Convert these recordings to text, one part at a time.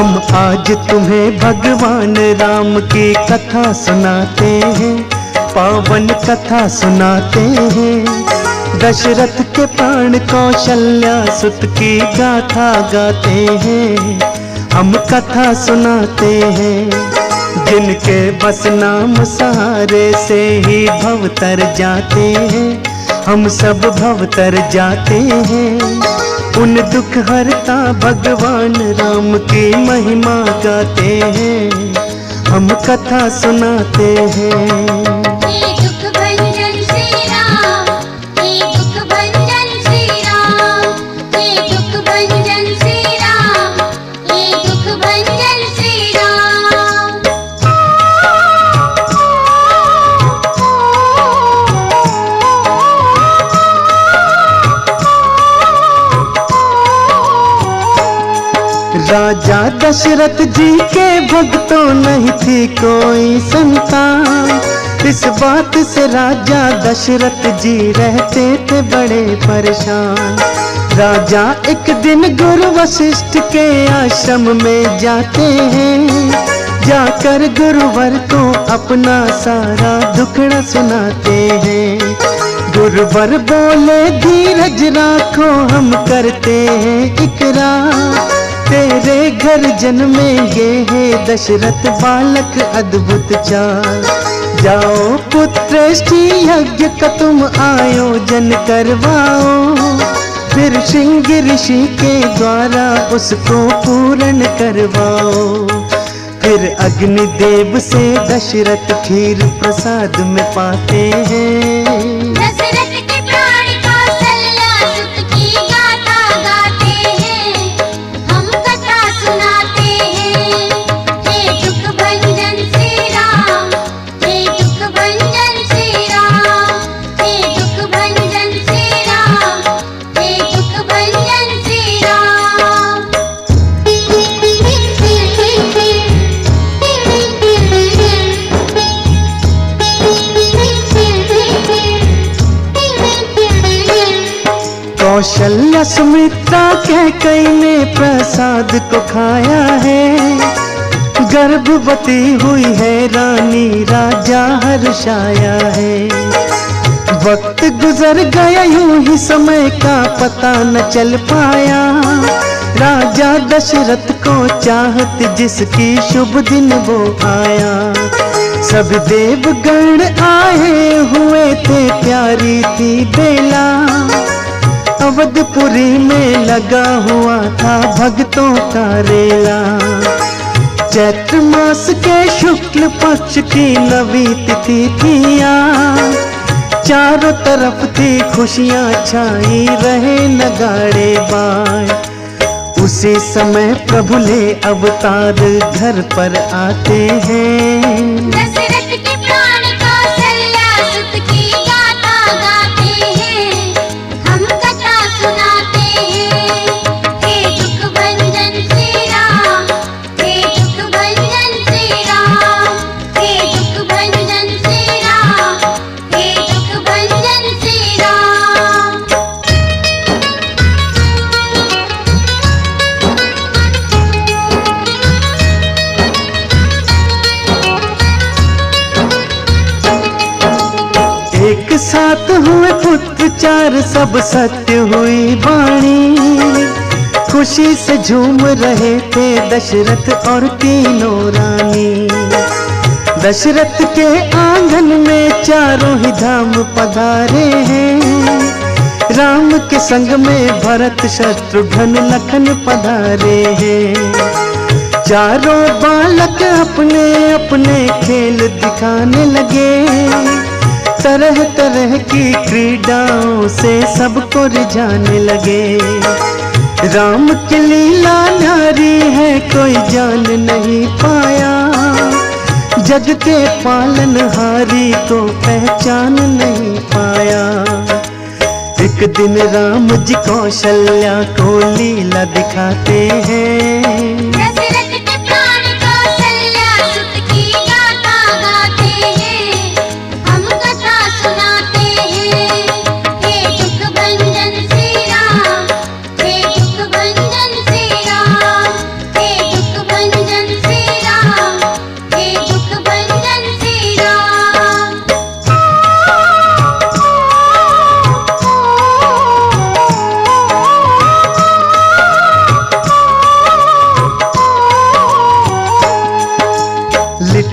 हम आज तुम्हें भगवान राम की कथा सुनाते हैं, पावन कथा सुनाते हैं। दशरथ के प्राण कौशल्या सुत की गाथा गाते हैं, हम कथा सुनाते हैं। जिनके बस नाम सहारे से ही भव तर जाते हैं, हम सब भव तर जाते हैं। उन दुख हरता भगवान राम की महिमा गाते हैं, हम कथा सुनाते हैं। राजा दशरथ जी के भक्तों नहीं थी कोई संतान, इस बात से राजा दशरथ जी रहते थे बड़े परेशान। राजा एक दिन गुरु वशिष्ठ के आश्रम में जाते हैं, जाकर गुरुवर को अपना सारा दुखड़ा सुनाते हैं। गुरुवर बोले धीरज राखो, हम करते हैं इकरार, तेरे घर जन्मेंगे हे दशरथ बालक अद्भुत चाल। जाओ पुत्रेष्टि यज्ञ का तुम आयोजन करवाओ, फिर सिंह ऋषि के द्वारा उसको पूर्ण करवाओ। फिर अग्निदेव से दशरथ खीर प्रसाद में पाते हैं। कौशल्या सुमित्रा कैकेयी ने प्रसाद को खाया है, गर्भवती हुई है रानी राजा हर्षाया है। वक्त गुजर गया यूं ही समय का पता न चल पाया, राजा दशरथ को चाहत जिसकी शुभ दिन वो आया। सब देवगण आए हुए थे, प्यारी थी बेला, अवधपुरी में लगा हुआ था भक्तों का रेला। चैत्र मास के शुक्ल पक्ष की नवी तिथि थी आज, चारों तरफ थी खुशियां छाई रहे नगाड़े बाज। उसी समय प्रभु ले अवतार घर पर आते हैं। दशरथ के प्राण कौशल्या सुत की गाथा गाते हैं, हम कथा सुनाते हैं। हे दुख भंजन श्री राम, हे दुख भंजन श्री राम, हे दुख भंजन श्री राम, हे दुख भंजन श्री राम। एक साथ हुए पुत्र चार, सब सत्य हुई वाणी। खुशी से झूम रहे थे दशरथ और तीनों रानी। दशरथ के आंगन में चारों ही धाम पधारे हैं, राम के संग में भरत शत्रुघ्न लखन पधारे हैं। चारों बालक अपने अपने खेल दिखाने लगे, तरह तरह की क्रीडाओं से सबको रिझाने लगे। राम की लीला न्यारी है कोई जान नहीं पाया, जग के पालनहारी को पहचान नहीं पाया। एक दिन राम जी कौशल्या को लीला दिखाते हैं। दशरथ के प्राण कौशल्या सुत की गाथा गाते हैं, हम कथा सुनाते हैं। हे दुख भंजन श्री राम, हे दुख भंजन श्री राम, हे दुख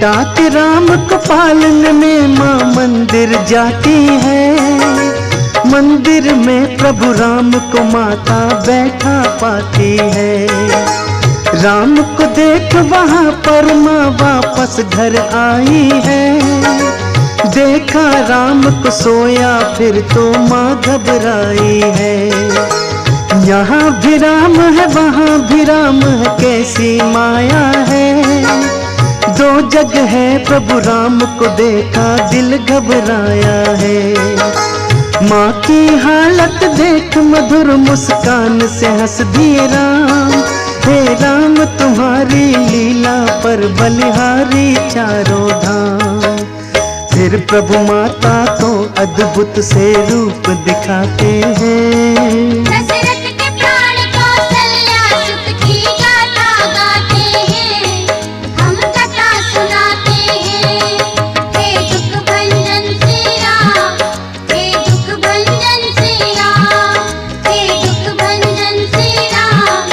बेटा के राम को पालने में माँ मंदिर जाती है। मंदिर में प्रभु राम को माता बैठा पाती है। राम को देख वहाँ पर माँ वापस घर आई है। देखा राम को सोया फिर तो माँ घबराई है। यहाँ भी राम है वहाँ भी राम है, कैसी माया है। दो जग है प्रभु राम को देखा दिल घबराया है। माँ की हालत देख मधुर मुस्कान से हंस दिए राम। हे राम तुम्हारी लीला पर बलिहारी चारों धाम। फिर प्रभु माता को अद्भुत से रूप दिखाते हैं। दशरथ के प्राण कौशल्या सुत की गाथा गाते हैं, हम कथा सुनाते हैं। हे दुख भंजन श्री राम, हे दुख भंजन श्री राम, हे दुख भंजन श्री राम,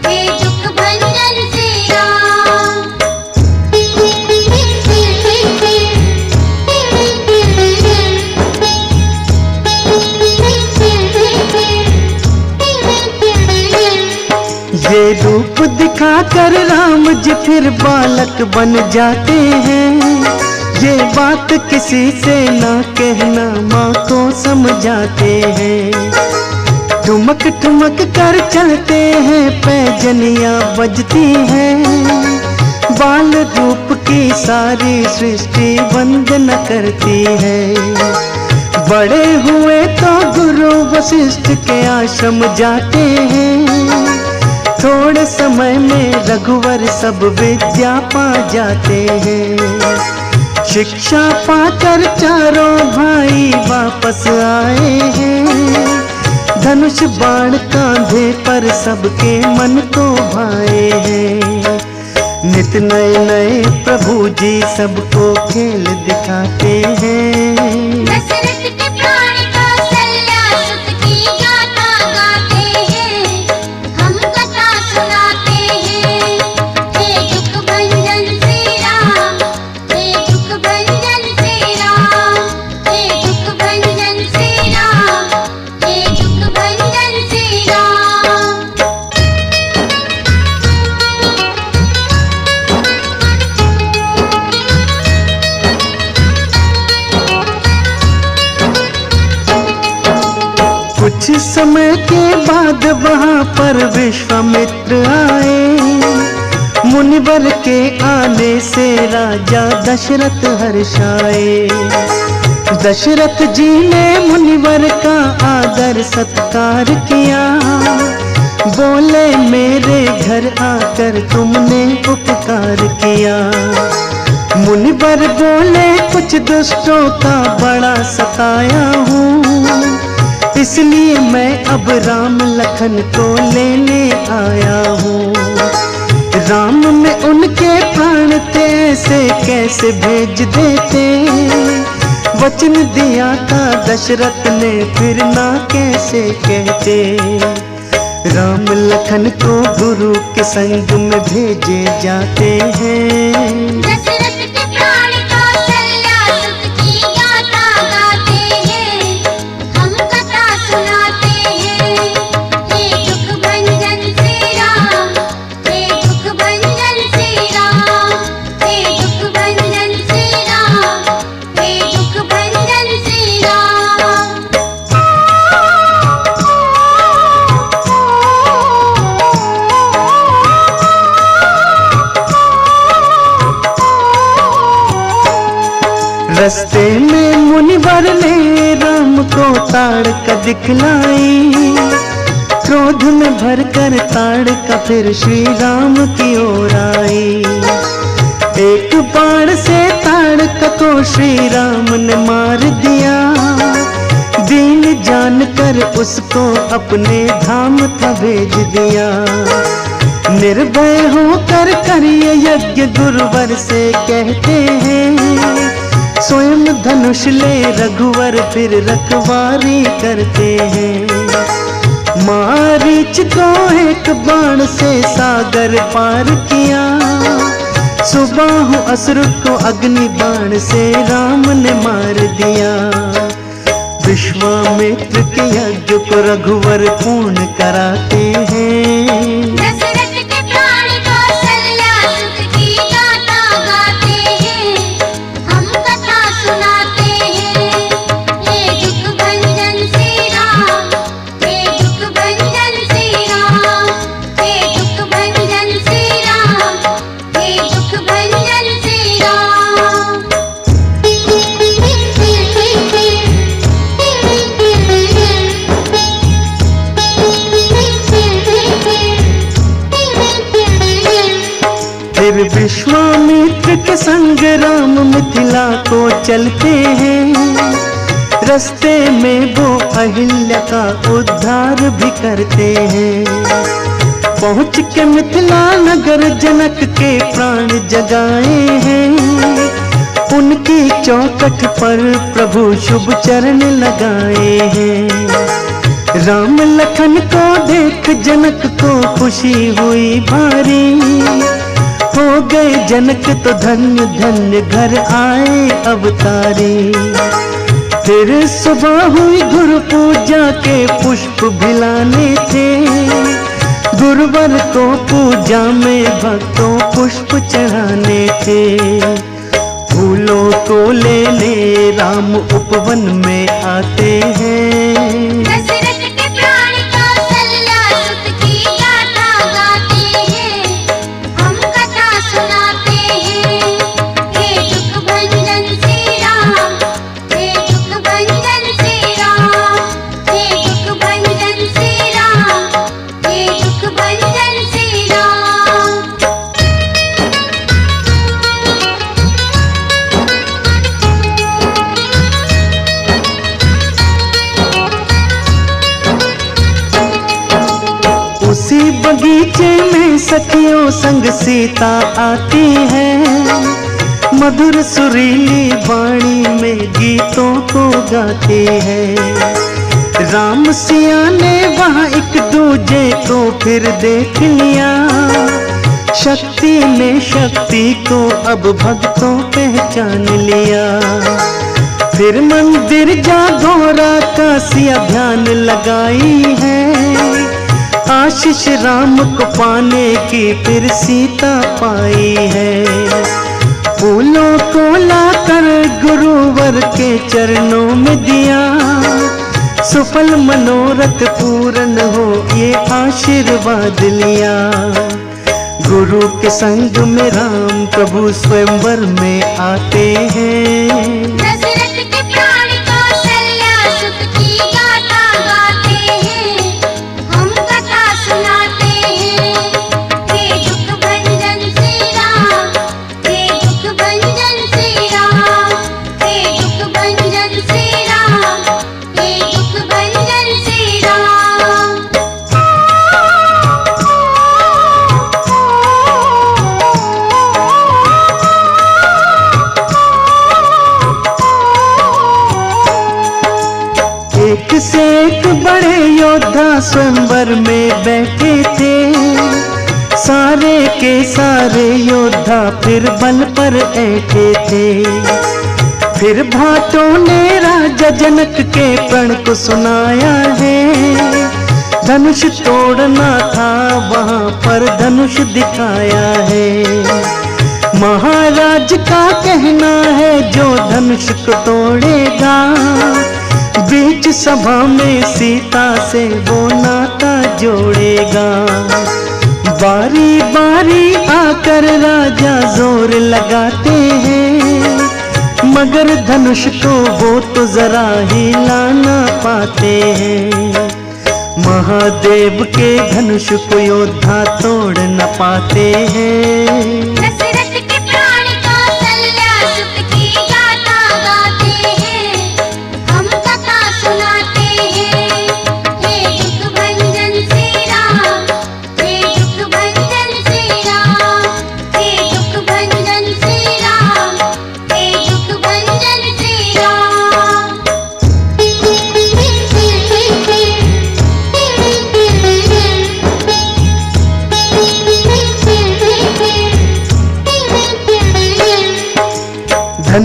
हे दुख भंजन श्री राम। ये रूप दिखाकर राम जी फिर बालक बन जाते हैं। ये बात किसी से ना कहना माँ को समझाते हैं। ठुमक ठुमक कर चलते हैं पैजनियाँ बजती हैं। बाल रूप की सारी सृष्टि वंदना करती है। बड़े हुए तो गुरु वशिष्ठ के आश्रम जाते हैं। थोड़े समय में रघुवर सब विद्या पा जाते हैं। शिक्षा पाकर चारों भाई वापस आए हैं। धनुष बाण कांधे पर सबके मन को भाए हैं। नित नए नए प्रभु जी सबको खेल दिखाते हैं। दशरथ के प्राण कौशल्या सुत की गाथा गाते हैं, हम कथा सुनाते हैं। हे दुख भंजन श्री राम, हे दुख भंजन श्री राम, हे दुख भंजन श्री राम, हे दुख भंजन श्री राम। कुछ समय के बाद वहाँ पर विश्वामित्र आए। मुनिवर के आने से राजा दशरथ हर्षाए। दशरथ जी ने मुनिवर का आदर सत्कार किया। बोले मेरे घर आकर तुमने उपकार किया। मुनिवर बोले कुछ दुष्टों का बड़ा सताया हूँ, इसलिए मैं अब राम लखन को लेने आया हूँ। राम में उनके प्राण थे ऐसे कैसे भेज देते। वचन दिया था दशरथ ने फिर ना कैसे कहते। राम लखन को गुरु के संग में भेजे जाते हैं। दशरथ के प्राण कौशल्या सुत की गाथा गाते हैं, हम कथा सुनाते हैं। हे दुख भंजन श्री राम, हे दुख भंजन श्री राम, हे दुख भंजन श्री राम, हे दुख भंजन श्री राम। रस्ते में मुनिवर ने राम को ताड़ का दिखलाई। क्रोध में भरकर ताड़ का फिर श्री राम की ओर आई। एक बाण से ताड़ का को श्री राम ने मार दिया। दीन जानकर उसको अपने धाम था भेज दिया। निर्भय होकर करिए यज्ञ गुरुवर से कहते हैं। स्वयं धनुष ले रघुवर फिर रखवारी करते हैं। मारीच को एक बाण से सागर पार किया। सुबाहु असुर को अग्नि बाण से राम ने मार दिया। विश्वामित्र के यज्ञ को रघुवर पूर्ण कराते हैं। दशरथ के प्राण कौशल्या सुत की गाथा गाते हैं, हम कथा सुनाते हैं। हे दुख भंजन श्री राम, हे दुख भंजन श्री राम, हे दुख भंजन श्री राम, हे दुख भंजन श्री राम। फिर विश्वामित्र के संग राम मिथिला को चलते हैं। रास्ते में वो अहिल्या का उद्धार भी करते हैं। पहुँच के मिथिला नगर जनक के प्राण जगाए हैं। उनकी चौखट पर प्रभु शुभ चरण लगाए हैं। राम लखन को देख जनक को खुशी हुई भारी। हो गए जनक तो धन्य धन्य घर आए अवतारी। फिर सुबह हुई गुरु पूजा के पुष्प भिलाने थे। गुरुवर को पूजा में भक्तों पुष्प चढ़ाने थे। फूलों को लेने राम उपवन में आते हैं। दशरथ के प्राण कौशल्या सुत की गाथा गाते हैं, हम कथा सुनाते हैं। हे दुख भंजन श्री राम, हे दुख भंजन श्री राम, हे दुख भंजन श्री राम, हे दुख भंजन श्री राम। उसी बगीचे में सखियों संग सीता आती है। मधुर सुरीली वाणी में गीतों को गाती है। राम सिया ने वहाँ एक दूजे को फिर देख लिया। शक्ति ने शक्ति को अब भक्तों पहचान लिया। फिर मंदिर जागोरा काशी अभियान लगाई है। आशीष राम को पाने की फिर सीता पाई है। फूलों को लाकर गुरुवर के चरणों में दिया। सफल मनोरथ पूर्ण हो ये आशीर्वाद लिया। गुरु के संग में राम प्रभु स्वयंवर में आते हैं। दशरथ के प्राण कौशल्या सुत की गाथा गाते हैं, हम कथा सुनाते हैं। हे दुख भंजन श्री राम, हे दुख भंजन श्री राम, हे दुख भंजन श्री राम, हे दुख भंजन श्री राम। एक से एक बड़े योद्धा स्वयंवर में बैठे थे। सारे के सारे योद्धा फिर बल पर ऐठे थे। फिर भाटों ने राजा जनक के प्रण को सुनाया है। धनुष तोड़ना था वहाँ पर धनुष दिखाया है। महाराज का कहना है जो धनुष को तोड़ेगा, बीच सभा में सीता से वो नाता जोड़ेगा। बारी बारी आकर राजा जोर लगाते हैं, मगर धनुष को वो तो जरा हिला ना पाते हैं। महादेव के धनुष को योद्धा तोड़ न पाते हैं। दशरथ के प्राण कौशल्या सुत की गाथा गाते हैं, हम कथा सुनाते हैं। हे दुख भंजन श्री राम, हे दुख भंजन श्री राम, हे दुख भंजन श्री राम, हे दुख भंजन श्री राम।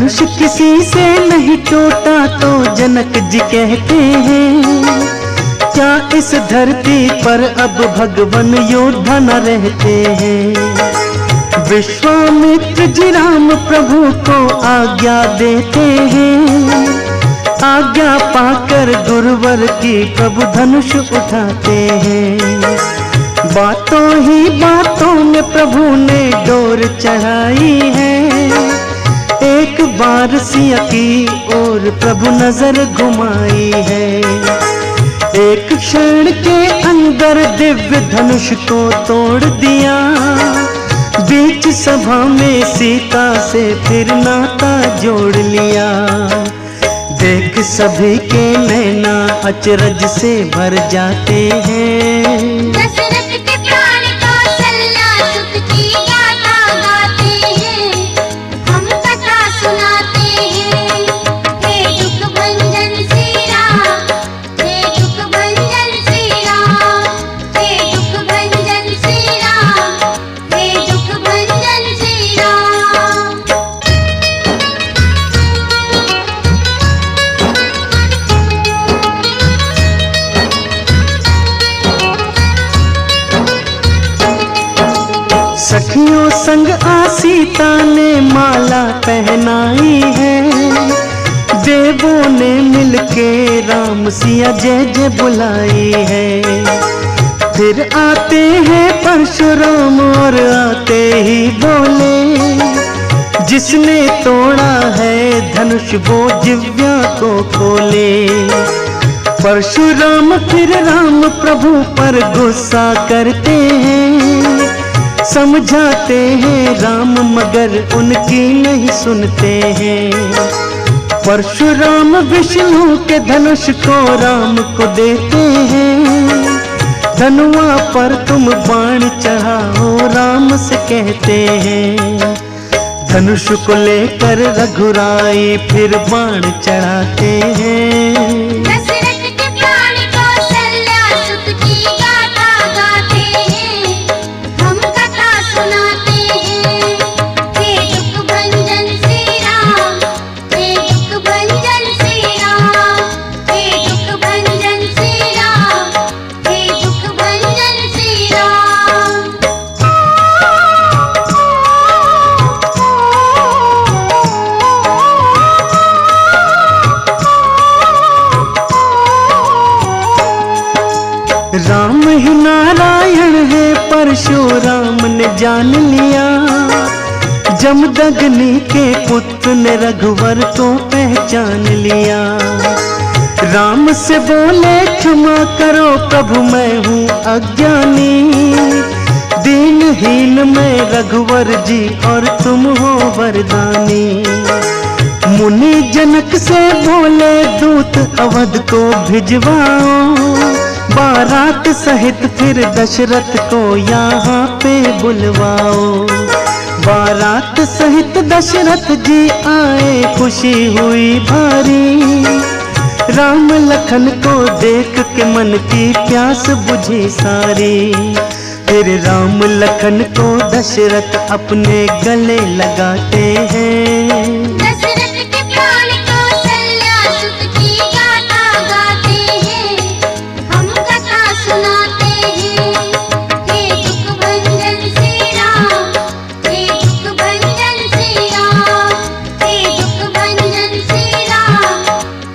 धनुष किसी से नहीं टूटा तो जनक जी कहते हैं, क्या इस धरती पर अब भगवान योद्धा न रहते हैं। विश्वामित्र जी राम प्रभु को आज्ञा देते हैं, आज्ञा पाकर गुरुवर की प्रभु धनुष उठाते हैं। बातों ही बातों में प्रभु ने डोर चढ़ाई है, एक बार सिया की ओर प्रभु नजर घुमाई है। एक क्षण के अंदर दिव्य धनुष को तोड़ दिया, बीच सभा में सीता से फिर नाता जोड़ लिया। देख सभी के नैना अचरज से भर जाते हैं, दशरथ के प्राण कौशल्या सुत की गाथा गाते हैं, हम कथा सुनाते हैं। हे दुख भंजन श्री राम, हे दुख भंजन श्री राम, हे दुख भंजन श्री राम, हे दुख भंजन श्री राम। सखियों संग सीता ने माला पहनाई है, देवों ने मिलके राम सिया जय जय बुलाई है। फिर आते हैं परशुराम और आते ही बोले, जिसने तोड़ा है धनुष वो जिव्या को खोले। परशुराम फिर राम प्रभु पर गुस्सा करते हैं, समझाते हैं राम मगर उनकी नहीं सुनते हैं। परशुराम विष्णु के धनुष को राम को देते हैं, धनुआ पर तुम बाण चढ़ाओ राम से कहते हैं। धनुष को लेकर रघुराई फिर बाण चढ़ाते हैं, दशरथ के प्राण कौशल्या सुत की गाथा गाते हैं, हम कथा सुनाते हैं। हे दुख भंजन श्री राम, हे दुख भंजन श्री राम, हे दुख भंजन श्री राम, हे दुख भंजन श्री राम। राम ही नारायण है परशुराम ने जान लिया, जमदग्नि के पुत्र ने रघुवर को पहचान लिया। राम से बोले क्षमा करो प्रभु मैं हूँ अज्ञानी, दीनहीन मैं रघुवर जी और तुम हो वरदानी। मुनि जनक से बोले दूत अवध को भिजवाओ, बारात सहित फिर दशरथ को यहाँ पे बुलवाओ। बारात सहित दशरथ जी आए खुशी हुई भारी, राम लखन को देख के मन की प्यास बुझी सारी। फिर राम लखन को दशरथ अपने गले लगाते हैं, दशरथ के प्राण कौशल्या सुत की गाथा गाते हैं, हम कथा सुनाते हैं। हे दुख भंजन श्री राम, हे दुख भंजन श्री राम, हे दुख भंजन श्री राम,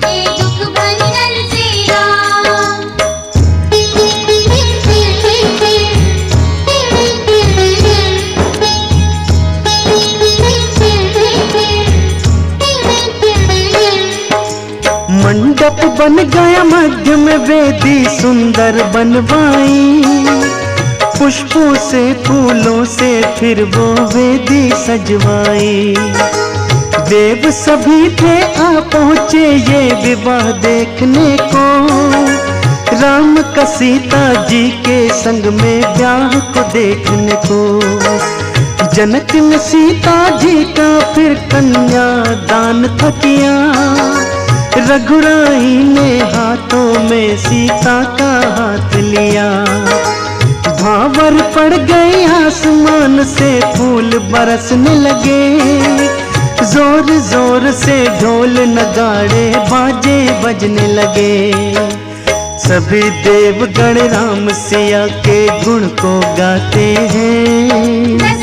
हे दुख भंजन श्री राम। मंडप बन गया मध्य में वेदी सुंदर बनवाई, पुष्पों से फूलों से फिर वो वेदी सजवाई। देव सभी थे आ पहुँचे ये विवाह देखने को, राम का सीता जी के संग में ब्याह को देखने को। जनक ने सीता जी का फिर कन्या दान था किया, रघुराई ने हाथों में सीता का हाथ लिया। भावर पड़ गए आसमान से फूल बरसने लगे, जोर जोर से ढोल नगाड़े बाजे बजने लगे। सभी देवगण राम सिया के गुण को गाते हैं।